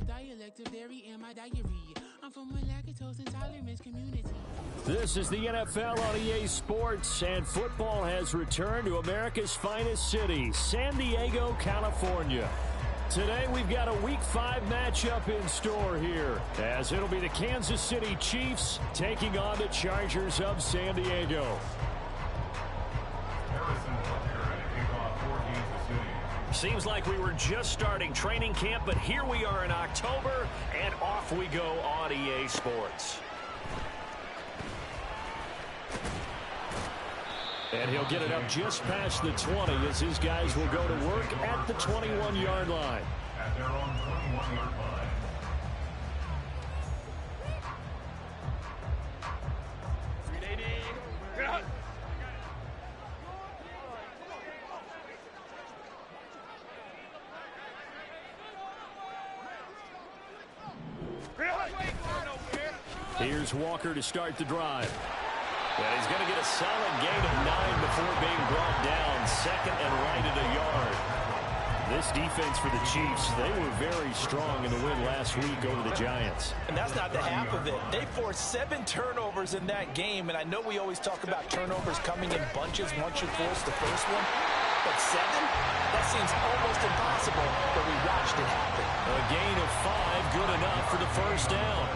dialect of dairy in my diary. I'm from a lactose intolerance community. This is the NFL on EA Sports, and football has returned to America's finest city, San Diego, California. Today we've got a Week 5 matchup in store here, as it'll be the Kansas City Chiefs taking on the Chargers of San Diego. Seems like we were just starting training camp, but here we are in October, and off we go on EA Sports. And he'll get it up just past the 20 as his guys will go to work at the 21-yard line. At their own 21-yard line. Here's Walker to start the drive. And he's going to get a solid gain of 9 before being brought down. Second and right at a yard. This defense for the Chiefs, they were very strong in the win last week over the Giants. And that's not the half of it. They forced 7 turnovers in that game, and I know we always talk about turnovers coming in bunches once you force the first one. But 7? That seems almost impossible, but we watched it happen. A gain of 5, good enough for the first down.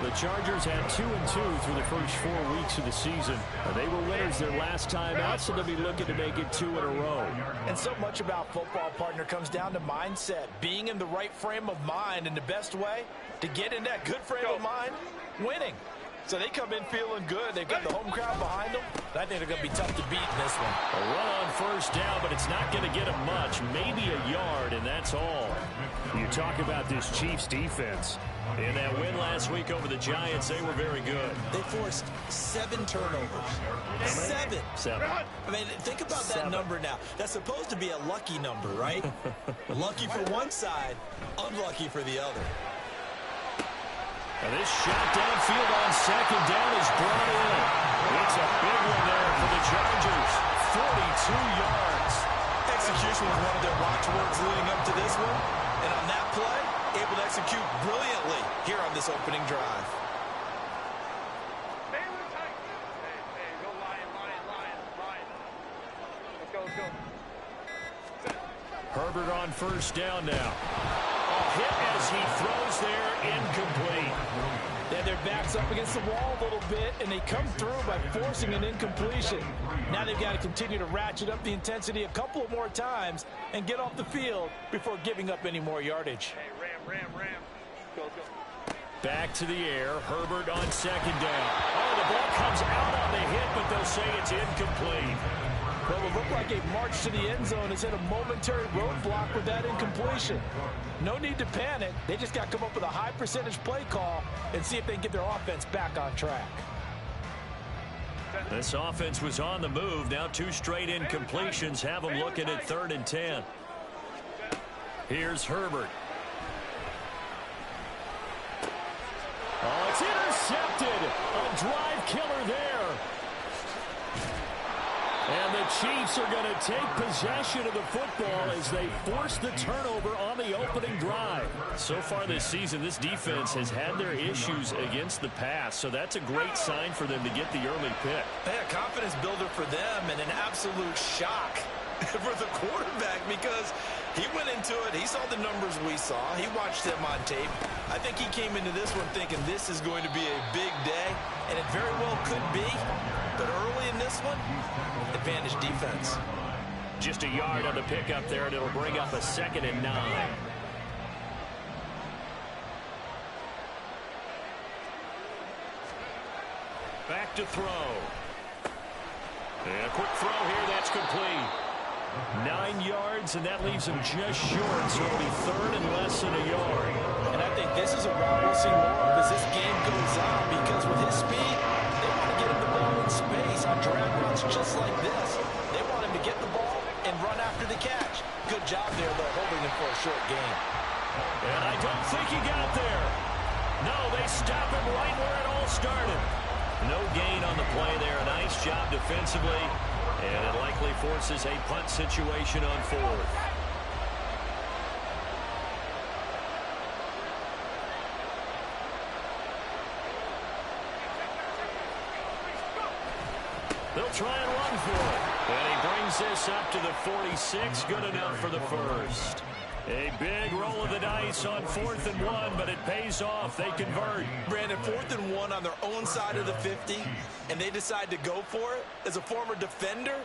The Chargers had 2-2 through the first 4 weeks of the season. They were winners their last time out, so they'll be looking to make it 2 in a row. And so much about football, partner, comes down to mindset. Being in the right frame of mind, and the best way to get in that good frame of mind, winning. So they come in feeling good. They've got the home crowd behind them. I think they're going to be tough to beat in this one. A run on first down, but it's not going to get them much. Maybe a yard, and that's all. You talk about this Chiefs defense. In that win last week over the Giants, they were very good. They forced 7 turnovers. 7. I mean, think about that number now. That's supposed to be a lucky number, right? Lucky for one side, unlucky for the other. And this shot downfield on second down is brought in. It's a big one there for the Chargers. 42 yards. Execution was one of their watchwords leading up to this one. And on that play, able to execute brilliantly here on this opening drive. Hey, go Lion. Let's go. Herbert on first down now. Hit as he throws there, incomplete. Yeah, their back's up against the wall a little bit, and they come through by forcing an incompletion. Now they've got to continue to ratchet up the intensity a couple of more times and get off the field before giving up any more yardage. Hey, Ram. Go. Back to the air, Herbert on second down. Oh, the ball comes out on the hit, but they'll say it's incomplete. Well, it looked like a march to the end zone has hit a momentary roadblock with that incompletion. No need to panic. They just got to come up with a high percentage play call and see if they can get their offense back on track. This offense was on the move. Now 2 straight incompletions have them looking at 3rd and 10. Here's Herbert. Oh, it's intercepted. A drive killer there. And the Chiefs are going to take possession of the football as they force the turnover on the opening drive. So far this season, this defense has had their issues against the pass, so that's a great sign for them to get the early pick. Yeah, confidence builder for them and an absolute shock for the quarterback because he went into it. He saw the numbers we saw. He watched them on tape. I think he came into this one thinking this is going to be a big day, and it very well could be. But early in this one, advantage defense. Just a yard on the pickup there, and it'll bring up a 2nd and 9. Back to throw. And a quick throw here, that's complete. 9 yards, and that leaves him just short, so it'll be 3rd and less than a yard. And I think this is a route we'll see more of as this game goes on, because with his speed, they want to get him the ball in space on drag routes just like this. They want him to get the ball and run after the catch. Good job there, though, holding him for a short gain. And I don't think he got there. No, they stop him right where it all started. No gain on the play there. A nice job defensively. And it likely forces a punt situation on 4th. They'll try and run for it. And he brings this up to the 46. Good enough for the first. A big roll of the dice on 4th and 1, but it pays off. They convert. Brandon, 4th and 1 on their own side of the 50, and they decide to go for it. As a former defender,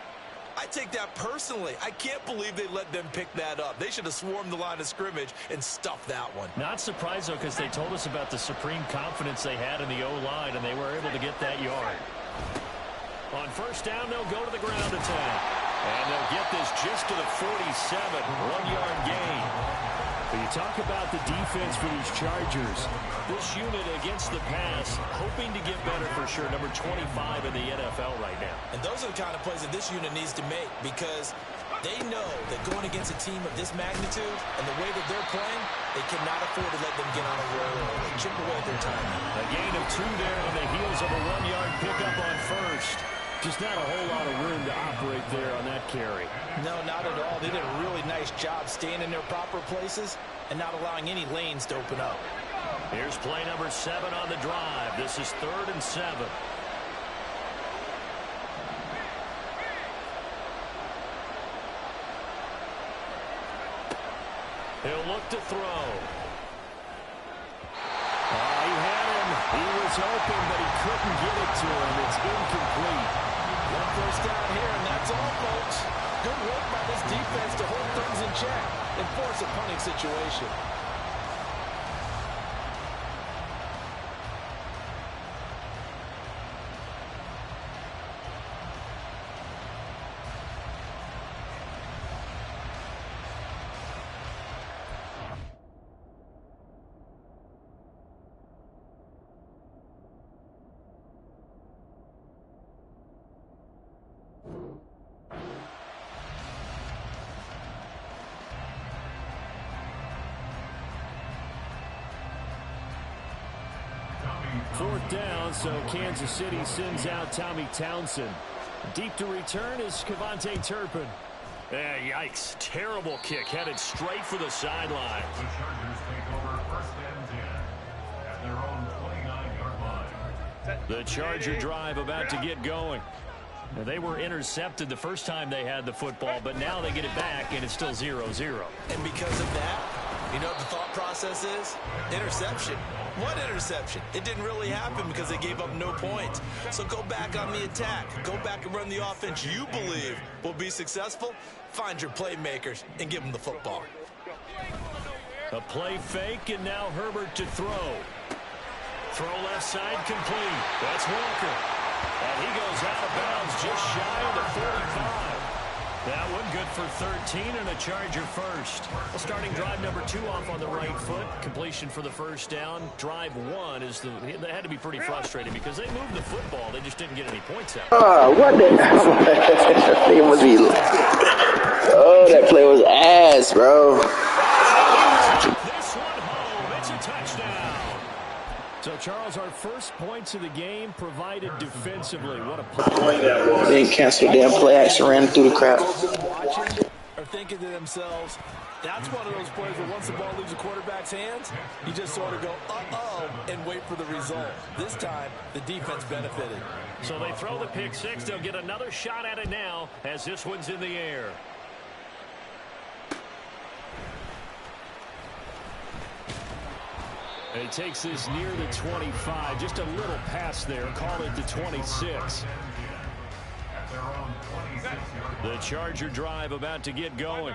I take that personally. I can't believe they let them pick that up. They should have swarmed the line of scrimmage and stuffed that one. Not surprised, though, because they told us about the supreme confidence they had in the O-line, and they were able to get that yard. On first down, they'll go to the ground attack. And they'll get this just to the 47, 1-yard gain. But you talk about the defense for these Chargers. This unit against the pass, hoping to get better for sure. Number 25 in the NFL right now. And those are the kind of plays that this unit needs to make, because they know that going against a team of this magnitude and the way that they're playing, they cannot afford to let them get on a roll or chip away at their time. A gain of 2 there on the heels of a 1-yard pickup on first. Just not a whole lot of room to operate there on that carry. No, not at all. They did a really nice job staying in their proper places and not allowing any lanes to open up. Here's play number 7 on the drive. This is 3rd and 7. He'll look to throw. He had him. He was open, but he couldn't get it to him. It's incomplete. One first down here, and that's all, folks. Good work by this defense to hold things in check and force a punting situation. Fourth down, so Kansas City sends out Tommy Townsend. Deep to return is Kevontae Turpin. Yikes. Terrible kick headed straight for the sideline. The Chargers take over 1st and 10 at their own 29-yard line. The Charger drive about to get going. Now, they were intercepted the first time they had the football, but now they get it back, and it's still 0-0. And because of that, you know what the thought process is? Interception. What interception? It didn't really happen because they gave up no points. So go back on the attack. Go back and run the offense you believe will be successful. Find your playmakers and give them the football. A play fake, and now Herbert to throw. Throw left side complete. That's Walker. And he goes out of bounds just shy of the 45. That one good for 13 and a Charger first. Well, starting drive number 2 off on the right foot. Completion for the first down. Drive 1 is they had to be pretty frustrating because they moved the football. They just didn't get any points out. What the it was he. Oh, that play was ass, bro. This one home. It's a touchdown. So, Charles, our first points of the game provided defensively. What a play. They didn't cancel the damn play action, ran through the crowd. Are thinking to themselves, that's one of those plays where once the ball leaves the quarterback's hands, you just sort of go, uh-oh, and wait for the result. This time, the defense benefited. So they throw the pick six. They'll get another shot at it now as this one's in the air. And he takes this near the 25. Just a little pass there. Call it the 26. The Charger drive about to get going.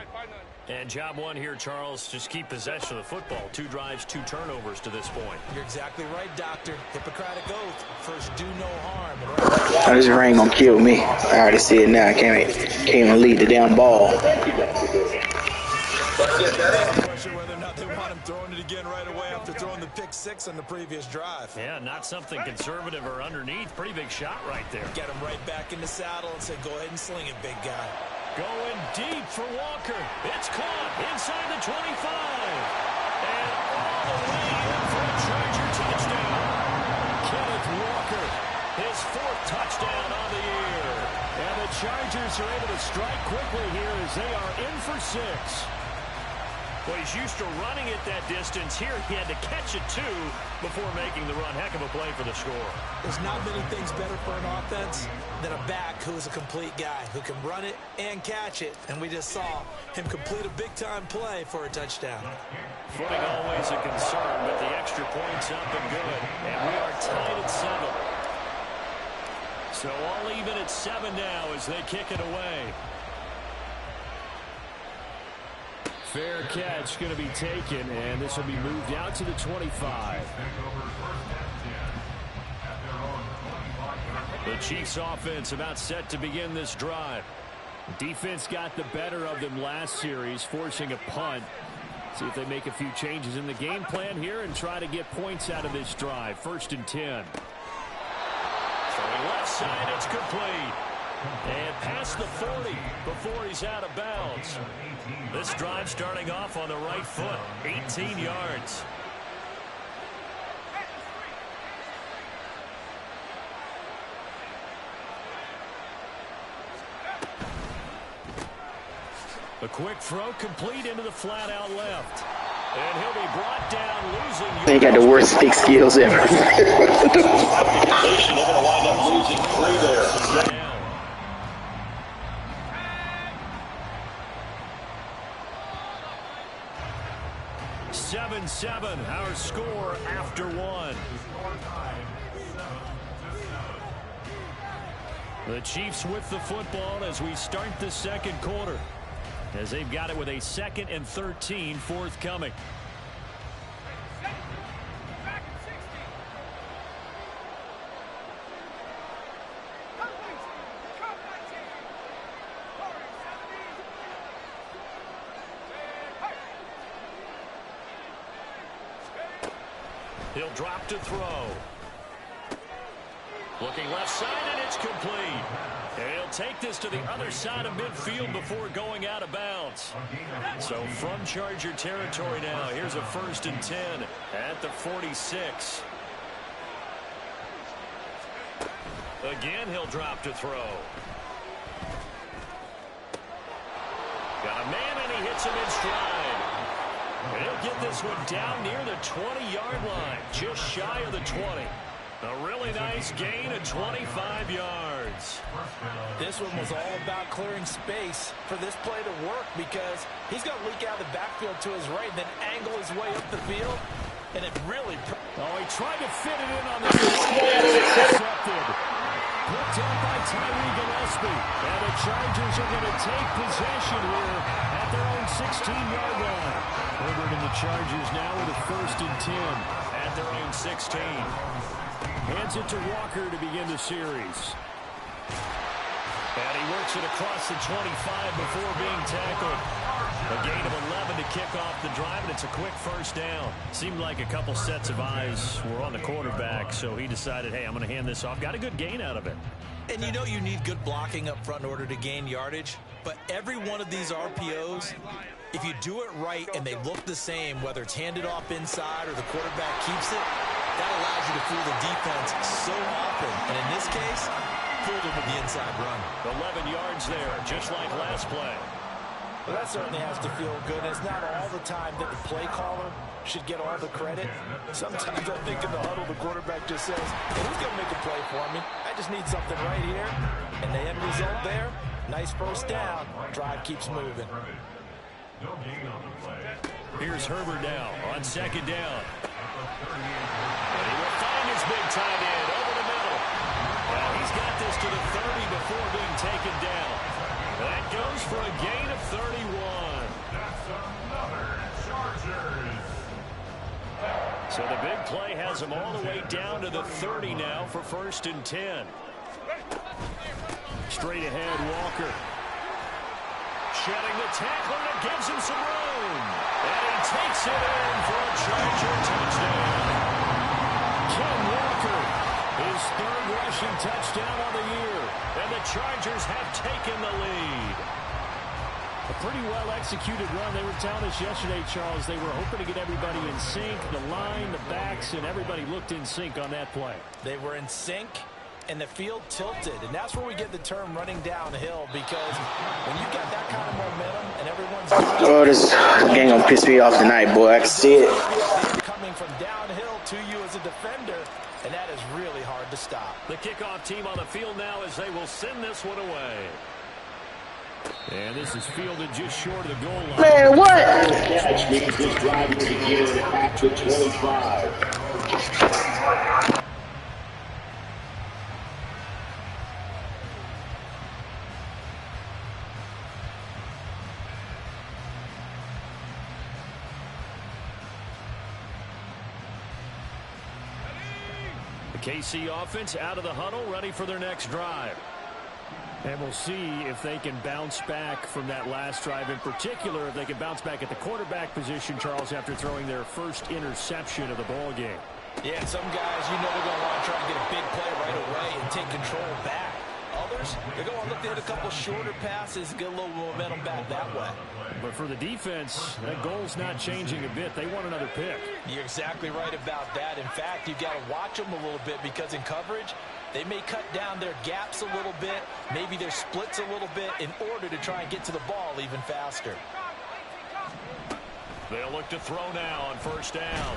And job 1 here, Charles, just keep possession of the football. 2 drives, 2 turnovers to this point. You're exactly right, Doctor. Hippocratic oath. First, do no harm. Oh, this rain gonna kill me. I already see it now. I can't even lead the damn ball. Question whether or not they want him throwing it again right away after throwing the pick six on the previous drive. Yeah, not something conservative or underneath. Pretty big shot right there. Get him right back in the saddle and say, go ahead and sling it, big guy. Going deep for Walker. It's caught inside the 25. And all the way in for a Charger touchdown. Kenneth Walker, his 4th touchdown on the year. And the Chargers are able to strike quickly here as they are in for 6. Well, he's used to running it that distance. Here he had to catch it, too, before making the run. Heck of a play for the score. There's not many things better for an offense than a back who is a complete guy, who can run it and catch it. And we just saw him complete a big-time play for a touchdown. Footing always a concern, but the extra point's up and good. And we are tied at 7. So all even at 7 now as they kick it away. Fair catch going to be taken, and this will be moved out to the 25. The Chiefs offense about set to begin this drive. Defense got the better of them last series, forcing a punt. See if they make a few changes in the game plan here and try to get points out of this drive. 1st and 10. Throwing left side, it's complete. And past the 40 before he's out of bounds. This drive starting off on the right foot, 18 yards. A quick throw complete into the flat out left. And he'll be brought down, losing. They got the worst stick skills ever. They're going to wind up losing 3 there. 7-7, our score after 1. The Chiefs with the football as we start the second quarter, as they've got it with a 2nd and 13 forthcoming. He'll drop to throw. Looking left side, and it's complete. And he'll take this to the other side of midfield before going out of bounds. So from Charger territory now, here's a 1st and 10 at the 46. Again, he'll drop to throw. Got a man, and he hits him in stride. And he'll get this one down near the 20-yard line, just shy of the 20. A really nice gain of 25 yards. This one was all about clearing space for this play to work because he's going to leak out of the backfield to his right and then angle his way up the field. And it really... Oh, he tried to fit it in on the intercepted. Picked up by Tyree Gillespie. And the Chargers are going to take possession here at their own 16-yard line. Herbert and the Chargers now with a 1st and 10 at their own 16. Hands it to Walker to begin the series. And he works it across the 25 before being tackled. A gain of 11 to kick off the drive, and it's a quick 1st down. Seemed like a couple sets of eyes were on the quarterback, so he decided, hey, I'm going to hand this off. Got a good gain out of it. And you know you need good blocking up front in order to gain yardage, but every one of these RPOs, if you do it right and they look the same, whether it's handed off inside or the quarterback keeps it, that allows you to fool the defense so often. And in this case, fooled them with the inside run. 11 yards there, just like last play. Well, that certainly has to feel good. It's not all the time that the play caller should get all the credit. Sometimes I think in the huddle, the quarterback just says, hey, who's going to make a play for me? I just need something right here. And the end result there, nice 1st down. Drive keeps moving. Here's Herbert now on 2nd down. And he will find his big tight end over the middle. Well, he's got this to the 30 before being taken down. That goes for a gain of 31. That's another Chargers. So the big play has him all the way down to the 30 now for 1st and 10. Straight ahead, Walker. Shedding the tackler, and it gives him some room. And he takes it in for a Charger touchdown. Ken Walker, his 3rd rushing touchdown of the year. And the Chargers have taken the lead. A pretty well-executed run. They were telling us yesterday, Charles, they were hoping to get everybody in sync, the line, the backs, and everybody looked in sync on that play. They were in sync, and the field tilted. And that's where we get the term running downhill, because when you've got that kind of momentum and everyone's... Oh, this game gonna piss me off tonight, boy. I can see it. Coming from downhill to you as a defender, and that is really hard to stop. The kickoff team on the field now as they will send this one away. And this is fielded just short of the goal line. Man, what? Catch means this drive will begin at the 25. The KC offense out of the huddle, ready for their next drive. And we'll see if they can bounce back from that last drive, in particular if they can bounce back at the quarterback position, Charles, after throwing their first interception of the ball game. Yeah, some guys, you know, they're going to want to try to get a big play right away and take control back. Others, they're going to look to hit a couple shorter passes, get a little momentum back that way. But for the defense, that goal's not changing a bit. They want another pick. You're exactly right about that. In fact, you've got to watch them a little bit, because in coverage, they may cut down their gaps a little bit, maybe their splits a little bit, in order to try and get to the ball even faster. They'll look to throw now on first down.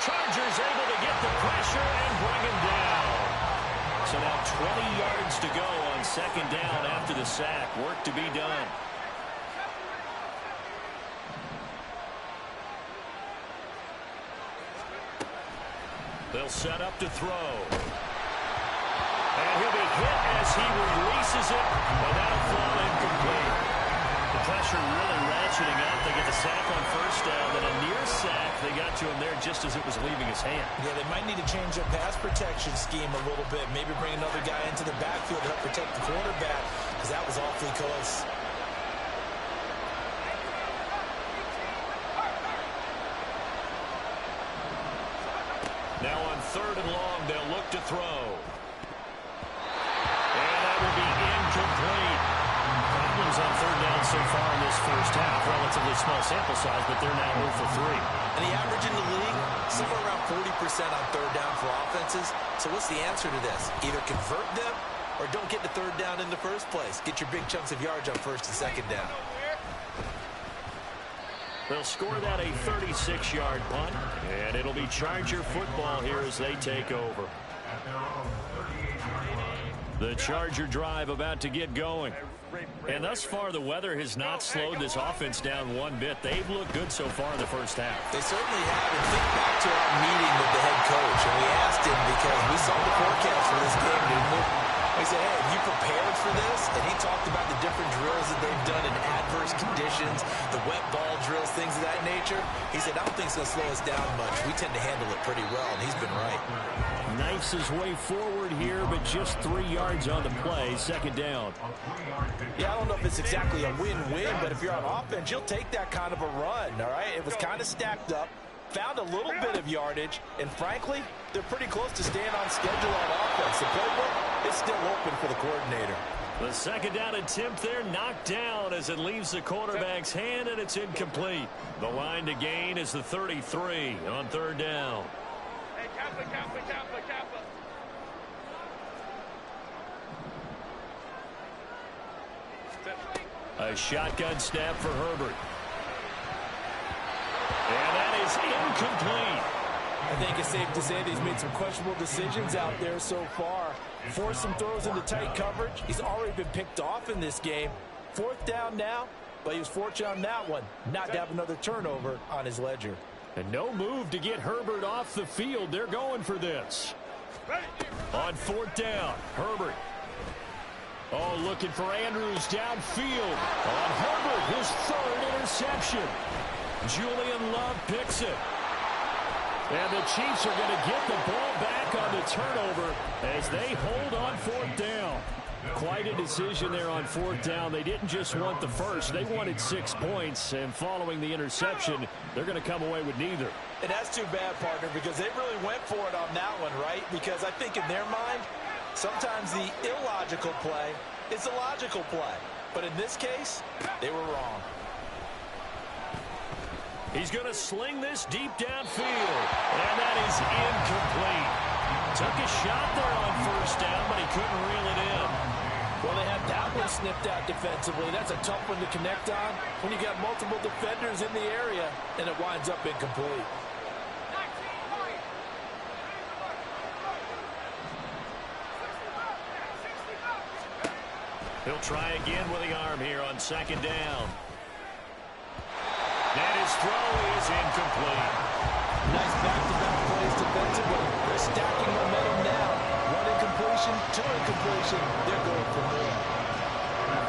Chargers able to get the pressure and bring him down. So now 20 yards to go on second down after the sack. Work to be done. They'll set up to throw. And he'll be hit as he releases it, and that'll fall incomplete. The pressure really ratcheting up. They get the sack on first down, then a near sack. They got to him there just as it was leaving his hand. Yeah, they might need to change their pass protection scheme a little bit. Maybe bring another guy into the backfield to help protect the quarterback, because that was awfully close. Now on third and long, they'll look to throw. And that will be incomplete. Problems on third down so far in this first half. Relatively small sample size, but they're now 0 for 3. And the average in the league, somewhere around 40% on third down for offenses. So what's the answer to this? Either convert them or don't get the third down in the first place. Get your big chunks of yards on first and second down. They'll score that a 36-yard punt, and it'll be Charger football here as they take over. The Charger drive about to get going. And thus far, the weather has not slowed this offense down one bit. They've looked good so far in the first half. They certainly have. And think back to our meeting with the head coach, and we asked him, because we saw the forecast for this game, didn't we? We said, hey, have you prepared for this? And he talked about the different drills that they've done in adverse conditions, the wet ball drills, things of that nature. He said, I don't think it's going to slow us down much. We tend to handle it pretty well, and he's been right. Knifes his way forward here, but just 3 yards on the play. Second down. Yeah, I don't know if it's exactly a win-win, but if you're on offense, you'll take that kind of a run, all right? It was kind of stacked up, found a little bit of yardage, and frankly, they're pretty close to staying on schedule on offense. The playbook is still open for the coordinator. The second down attempt there knocked down as it leaves the quarterback's hand, and it's incomplete. The line to gain is the 33 on third down. Hey, Kappa, Kappa, Kappa, Kappa. A shotgun snap for Herbert. And that is incomplete. I think it's safe to say that he's made some questionable decisions out there so far. Forced some throws into tight coverage. He's already been picked off in this game. Fourth down now, but he was fortunate on that one, not to have another turnover on his ledger. And no move to get Herbert off the field. They're going for this. On fourth down, Herbert. Oh, looking for Andrews downfield. On Herbert, his third interception. Julian Love picks it. And the Chiefs are going to get the ball back on the turnover as they hold on fourth down. Quite a decision there on fourth down. They didn't just want the first. They wanted 6 points, and following the interception, they're going to come away with neither. And that's too bad, partner, because they really went for it on that one, right? Because I think in their mind, sometimes the illogical play is a logical play. But in this case, they were wrong. He's going to sling this deep downfield, and that is incomplete. Took a shot there on first down, but he couldn't reel it in. Well, they had that one snipped out defensively. That's a tough one to connect on when you got multiple defenders in the area, and it winds up incomplete. He'll try again with the arm here on second down. And his throw is incomplete. Nice back-to-back plays defensively. They're stacking momentum now. One incompletion, two incompletion. They're going for more.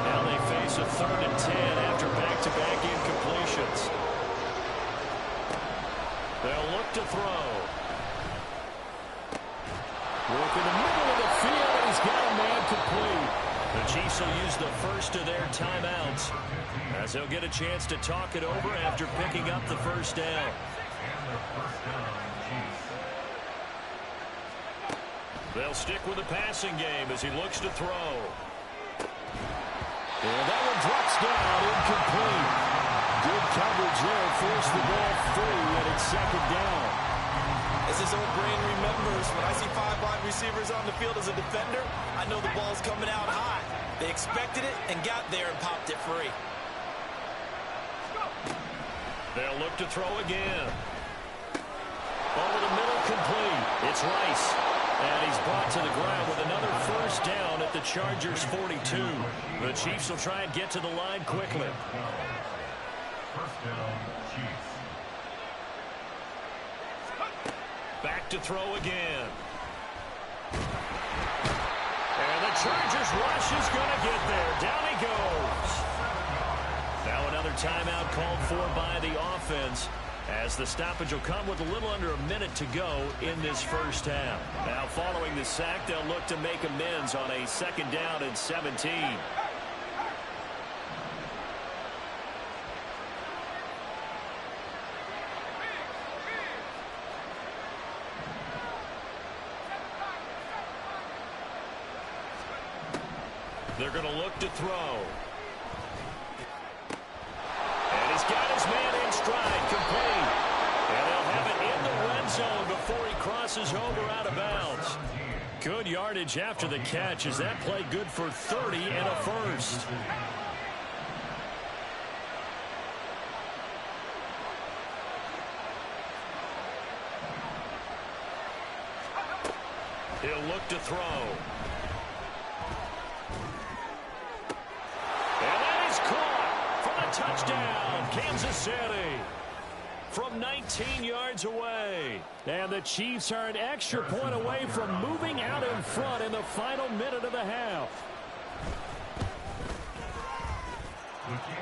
Now they face a 3rd and 10 after back-to-back incompletions. They'll look to throw. Work in the middle of the field, and he's got a man complete. The Chiefs will use the first of their timeouts as they'll get a chance to talk it over after picking up the first down. They'll stick with the passing game as he looks to throw. And that one drops down, incomplete. Good coverage there, forced the ball free, and it's second down. As his old brain remembers, when I see 5 wide receivers on the field as a defender, I know the ball's coming out high. They expected it and got there and popped it free. They'll look to throw again. Over the middle, complete. It's Rice. And he's brought to the ground with another first down at the Chargers' 42. The Chiefs will try and get to the line quickly. First down, Chiefs. Back to throw again. And the Chargers rush is going to get there. Down he goes. Now another timeout called for by the offense, as the stoppage will come with a little under a minute to go in this first half. Now following the sack, they'll look to make amends on a 2nd down and 17. They're going to look to throw. And he's got his man in stride, complete. And they'll have it in the red zone before he crosses over out of bounds. Good yardage after the catch as that play good for 30 and a first. He'll look to throw. Touchdown, Kansas City, from 19 yards away. And the Chiefs are an extra point away from moving out in front in the final minute of the half.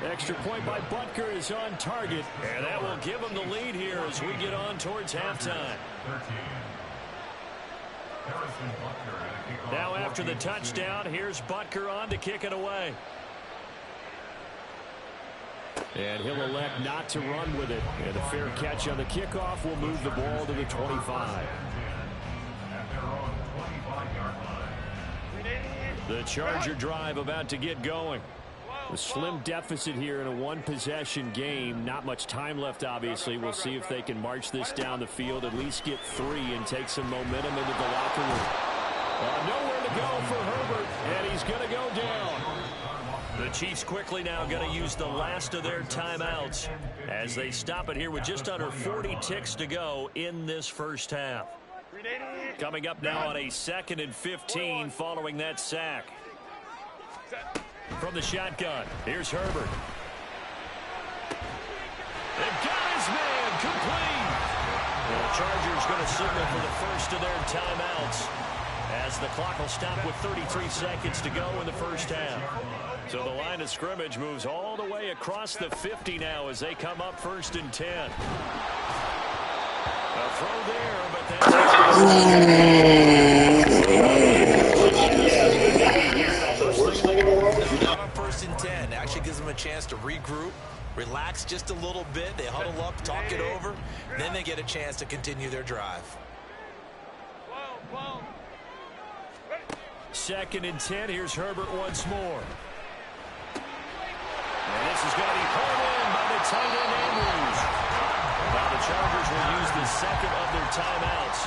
Extra point by Butker is on target, and that will give him the lead here as we get on towards halftime. Now after the touchdown, here's Butker on to kick it away. And he'll elect not to run with it. And a fair catch on the kickoff will move the ball to the 25. The Charger drive about to get going. A slim deficit here in a one-possession game. Not much time left, obviously. We'll see if they can march this down the field, at least get 3 and take some momentum into the locker room. Nowhere to go for Herbert, and he's going to go down. The Chiefs quickly now going to use the last of their timeouts as they stop it here with just under 40 ticks to go in this first half. Coming up now on a 2nd and 15 following that sack. From the shotgun, here's Herbert. They've got his man complete. The Chargers going to signal for the first of their timeouts as the clock will stop with 33 seconds to go in the first half. So the line of scrimmage moves all the way across the 50 now as they come up 1st and 10. A throw there, but that's... Not on 1st and 10. Actually gives them a chance to regroup, relax just a little bit. They huddle up, talk it over. Then they get a chance to continue their drive. 2nd and 10. Here's Herbert once more. And this is going to be pulled in by the tight end Andrews. Now the Chargers will use the 2nd of their timeouts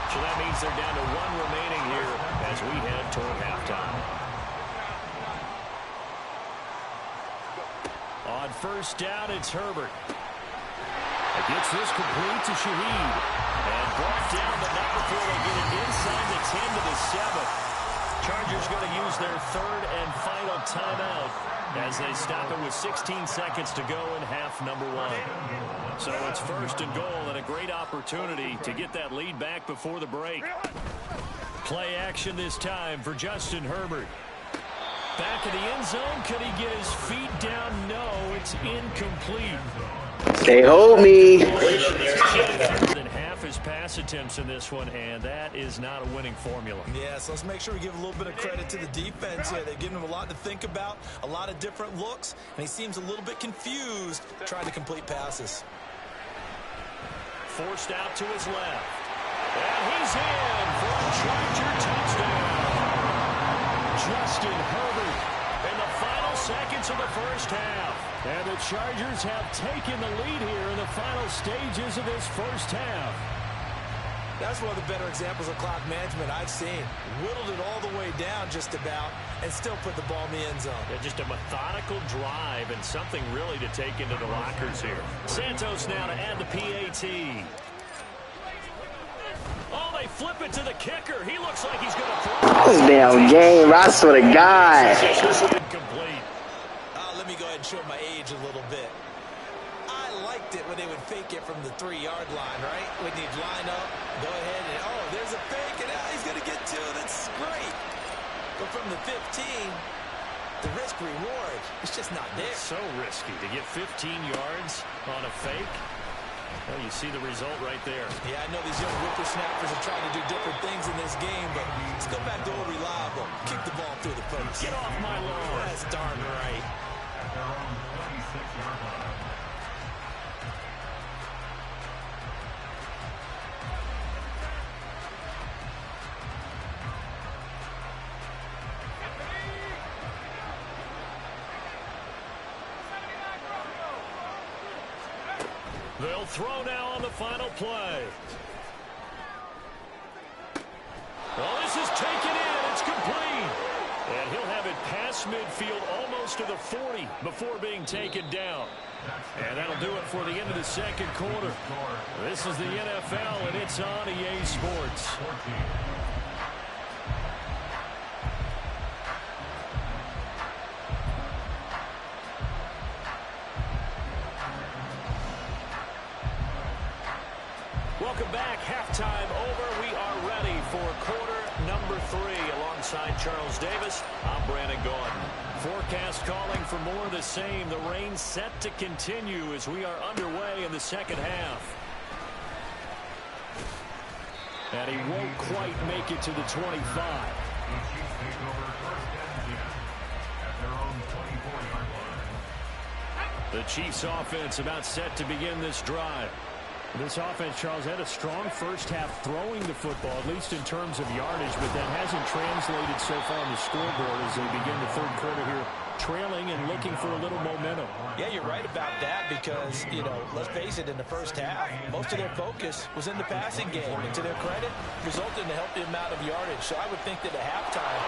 So that means they're down to 1 remaining here as we head toward halftime. On first down, it's Herbert. Gets this complete to Shaheed. And brought down, but not before they get it inside the 10 to the 7. Chargers going to use their 3rd and final timeout as they stop it with 16 seconds to go in half number 1. So it's 1st and goal and a great opportunity to get that lead back before the break. Play action this time for Justin Herbert. Back in the end zone. Could he get his feet down? No, it's incomplete. They hold me. More than half his pass attempts in this one, and that is not a winning formula. Yeah, so let's make sure we give a little bit of credit to the defense here. They've given him a lot to think about, a lot of different looks, and he seems a little bit confused trying to complete passes. Forced out to his left. And he's in for a Charger touchdown. Justin Herbert in the final seconds of the first half. And the Chargers have taken the lead here in the final stages of this first half. That's one of the better examples of clock management I've seen. Whittled it all the way down just about and still put the ball in the end zone. Yeah, just a methodical drive and something really to take into the lockers here. Santos now to add the PAT. Oh, they flip it to the kicker. He looks like he's going to throw. This damn game, I swear to God. Incomplete. Let me go ahead and show my age a little bit. I liked it when they would fake it from the 3-yard line, right? When you'd line up, go ahead and, oh, there's a fake, and he's going to get 2. That's great. But from the 15, the risk-reward is just not there. It's so risky to get 15 yards on a fake. Well, you see the result right there. Yeah, I know these young whippersnappers are trying to do different things in this game, but let's go back to old reliable. Kick the ball through the post. Get off my lawn. That's darn right. At their own 26-yard line. They'll throw now on the final play. Well, this is taken in. It's complete. And he'll have it past midfield almost to the 40 before being taken down. And that'll do it for the end of the second quarter. This is the NFL, and it's on EA Sports. Welcome back. Halftime over. We are ready for quarter number 3. Alongside Charles Davis, I'm Brandon Gordon. Forecast calling for more of the same. The rain set to continue as we are underway in the second half. And he won't quite make it to the 25. The Chiefs offense about set to begin this drive. This offense, Charles, had a strong first half throwing the football, at least in terms of yardage, but that hasn't translated so far on the scoreboard as they begin the third quarter here, trailing and looking for a little momentum. Yeah, you're right about that because, you know, let's face it, in the first half, most of their focus was in the passing game. And to their credit, resulted in a healthy amount of yardage. So I would think that at halftime,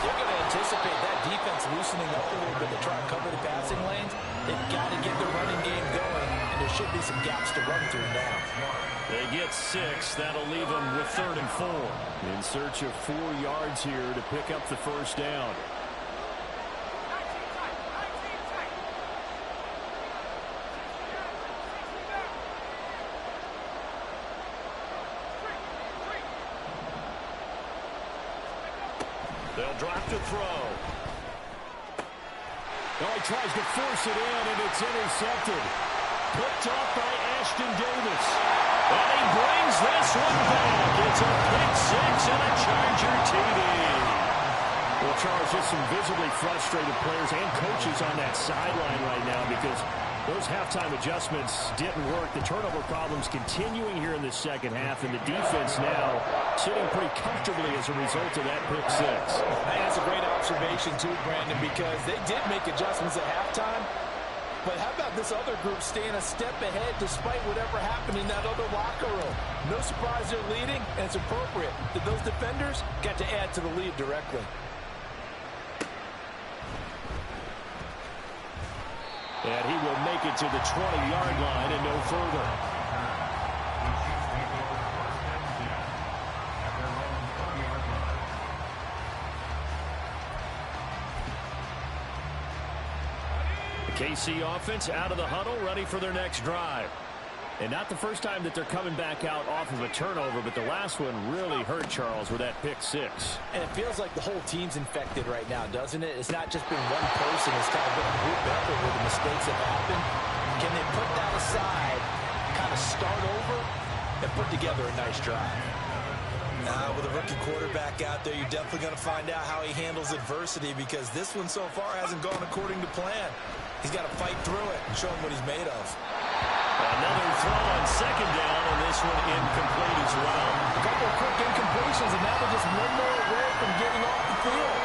they're going to anticipate that defense loosening up a little bit to try and cover the passing lanes. They've got to get the running game going, and there should be some gaps to run through now. They get 6. That'll leave them with 3rd and 4. In search of 4 yards here to pick up the first down. They'll drop to throw. Oh, he tries to force it in, and it's intercepted. Picked off by Ashton Davis. And he brings this one back. It's a pick 6 and a Charger TD. Well, Charles, just some visibly frustrated players and coaches on that sideline right now because those halftime adjustments didn't work. The turnover problems continuing here in the second half, and the defense now sitting pretty comfortably as a result of that pick 6. Hey, that's a great observation, too, Brandon, because they did make adjustments at halftime. But how about this other group staying a step ahead despite whatever happened in that other locker room? No surprise they're leading, and it's appropriate that those defenders got to add to the lead directly. And he will make it to the 20-yard line and no further. KC offense out of the huddle, ready for their next drive. And not the first time that they're coming back out off of a turnover, but the last one really hurt Charles with that pick six. And it feels like the whole team's infected right now, doesn't it? It's not just been one person. It's kind of been a group effort where the mistakes have happened. Can they put that aside, kind of start over, and put together a nice drive? With a rookie quarterback out there, you're definitely going to find out how he handles adversity, because this one so far hasn't gone according to plan. He's got to fight through it and show him what he's made of. Another throw on second down, and this one incomplete as well. A couple of quick incompletions, and now they're just one more away from getting off the field.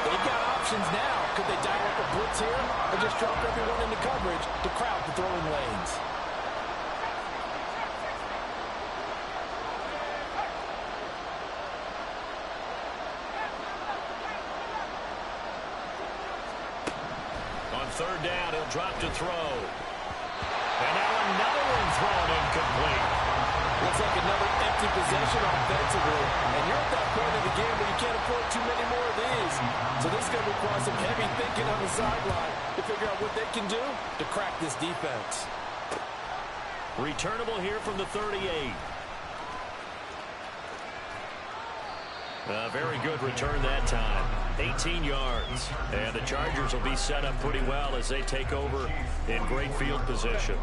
They've got options now. Could they dial up a blitz here or just drop everyone into coverage to crowd the throwing lanes? On third down, he'll drop to throw. And now another one thrown incomplete. Looks like another empty possession offensively. And you're at that point of the game where you can't afford too many more of these. So this is going to require some heavy thinking on the sideline to figure out what they can do to crack this defense. Returnable here from the 38. A very good return that time. 18 yards. And the Chargers will be set up pretty well as they take over in great field position.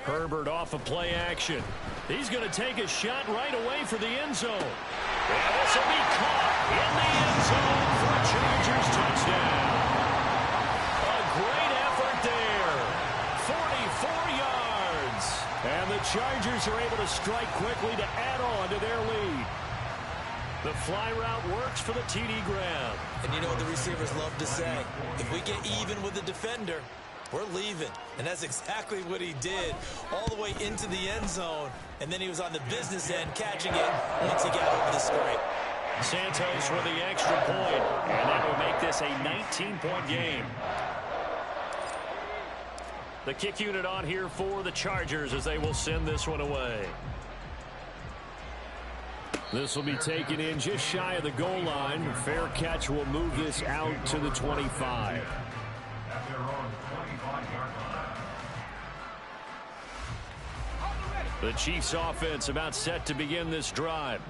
Herbert off of play action. He's going to take a shot right away for the end zone. And this will be caught in the end zone for a Chargers touchdown. A great effort there. 44 yards. And the Chargers are able to strike quickly to add on to their lead. The fly route works for the TD grab. And you know what the receivers love to say? If we get even with the defender, we're leaving. And that's exactly what he did, all the way into the end zone. And then he was on the business end catching it once he got over the scrape. Santos for the extra point. And that will make this a 19-point game. The kick unit on here for the Chargers as they will send this one away. This will be taken in just shy of the goal line. Fair catch will move this out to the 25. At their own 25-yard line. The Chiefs offense about set to begin this drive.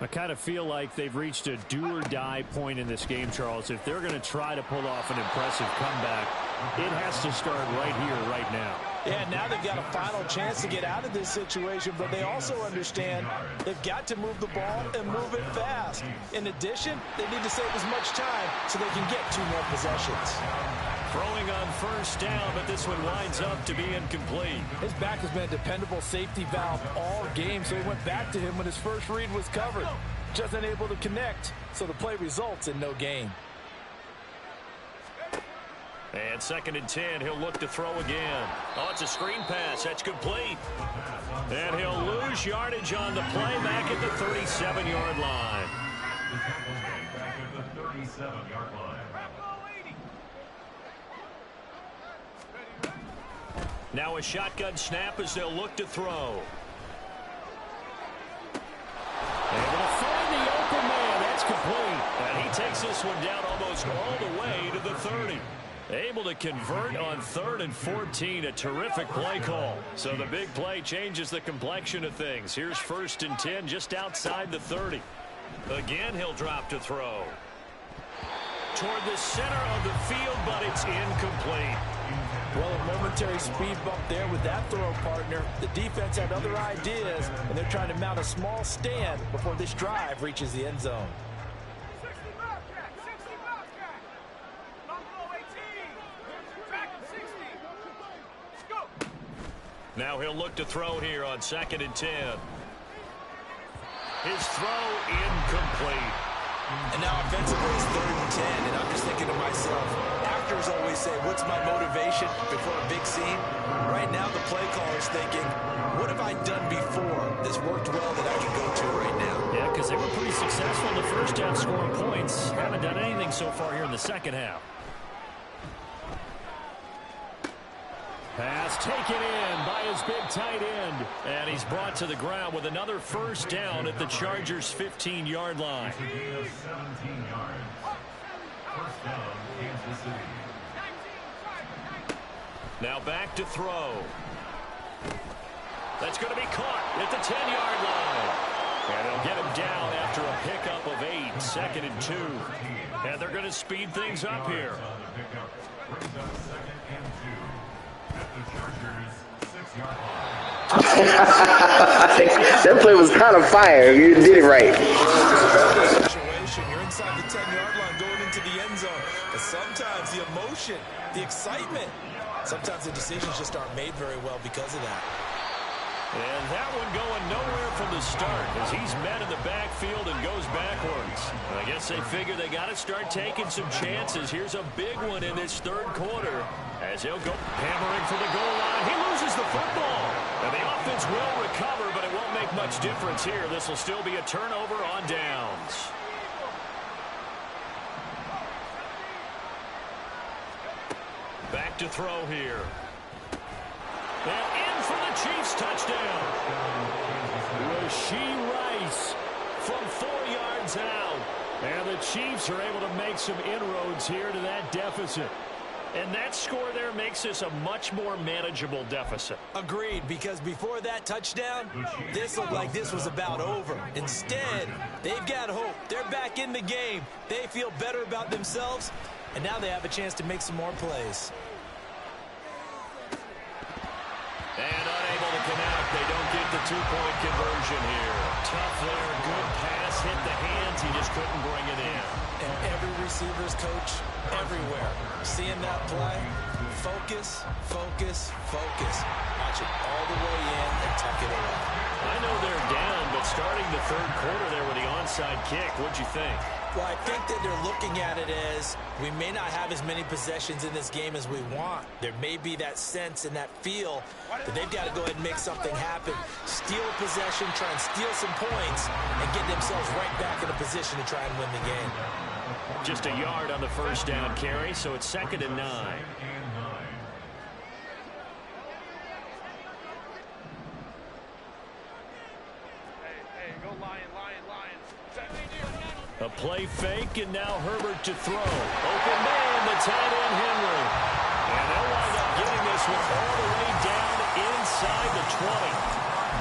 I kind of feel like they've reached a do-or-die point in this game, Charles. If they're going to try to pull off an impressive comeback, it has to start right here, right now. Yeah, now they've got a final chance to get out of this situation, but they also understand they've got to move the ball and move it fast. In addition, they need to save as much time so they can get 2 more possessions. Throwing on first down, but this one winds up to be incomplete. His back has been a dependable safety valve all game, so he went back to him when his first read was covered. Just unable to connect, so the play results in no gain. And 2nd and 10, he'll look to throw again. Oh, it's a screen pass. That's complete. And he'll lose yardage on the play back at the 37-yard line. Back at the 37-yard line. Now a shotgun snap as they'll look to throw. Able to find the open man. That's complete. And he takes this one down almost all the way to the 30. Able to convert on 3rd and 14. A terrific play call. So the big play changes the complexion of things. Here's 1st and 10 just outside the 30. Again, he'll drop to throw. Toward the center of the field, but it's incomplete. Well, a momentary speed bump there with that throw partner. The defense had other ideas, and they're trying to mount a small stand before this drive reaches the end zone. Now he'll look to throw here on 2nd and 10. His throw incomplete. And now offensively it's 3rd and 10, and I'm just thinking to myself, actors always say, what's my motivation before a big scene? Right now the play caller's thinking, what have I done before that's worked well that I can go to right now? Yeah, because they were pretty successful in the first half scoring points. Haven't done anything so far here in the second half. Pass taken in by his big tight end. And he's brought to the ground with another first down at the Chargers' 15-yard line. 17 yards. First down, Kansas City. Now back to throw. That's going to be caught at the 10-yard line. And they'll get him down after a pickup of 8, 2nd and 2. And they're going to speed things up here. Brings up 2nd and 2. At the Chargers' 6-yard line. That play was kind of fire. You did it right. Situation, you're inside the 10-yard line going into the end zone. But sometimes the emotion, the excitement, sometimes the decisions just aren't made very well because of that. And that one going nowhere from the start as he's met in the backfield and goes backwards. I guess they figure they got to start taking some chances. Here's a big one in this 3rd quarter as he'll go hammering for the goal line. He loses the football. And the offense will recover, but it won't make much difference here. This will still be a turnover on downs. Back to throw here. And in for the Chiefs touchdown. Rashee Rice from 4 yards out. And the Chiefs are able to make some inroads here to that deficit. And that score there makes this a much more manageable deficit. Agreed, because before that touchdown, this looked like this was about over. Instead, they've got hope. They're back in the game. They feel better about themselves, and now they have a chance to make some more plays. And unable to connect. They don't get the 2-point conversion here. Tough there. Good pass. Hit the hands. He just couldn't bring it in. And every receiver's coach everywhere. Seeing that play, focus, focus, focus. Watch it all the way in and tuck it away. I know they're down, but starting the 3rd quarter there with the onside kick, what'd you think? Well, I think that they're looking at it as we may not have as many possessions in this game as we want. There may be that sense and that feel that they've got to go ahead and make something happen. Steal a possession, try and steal some points, and get themselves right back in a position to try and win the game. Just a yard on the first down carry, so it's 2nd and 9. A play fake, and now Herbert to throw. Open man, the tight end Henry. And they'll wind up getting this one all the way down inside the 20.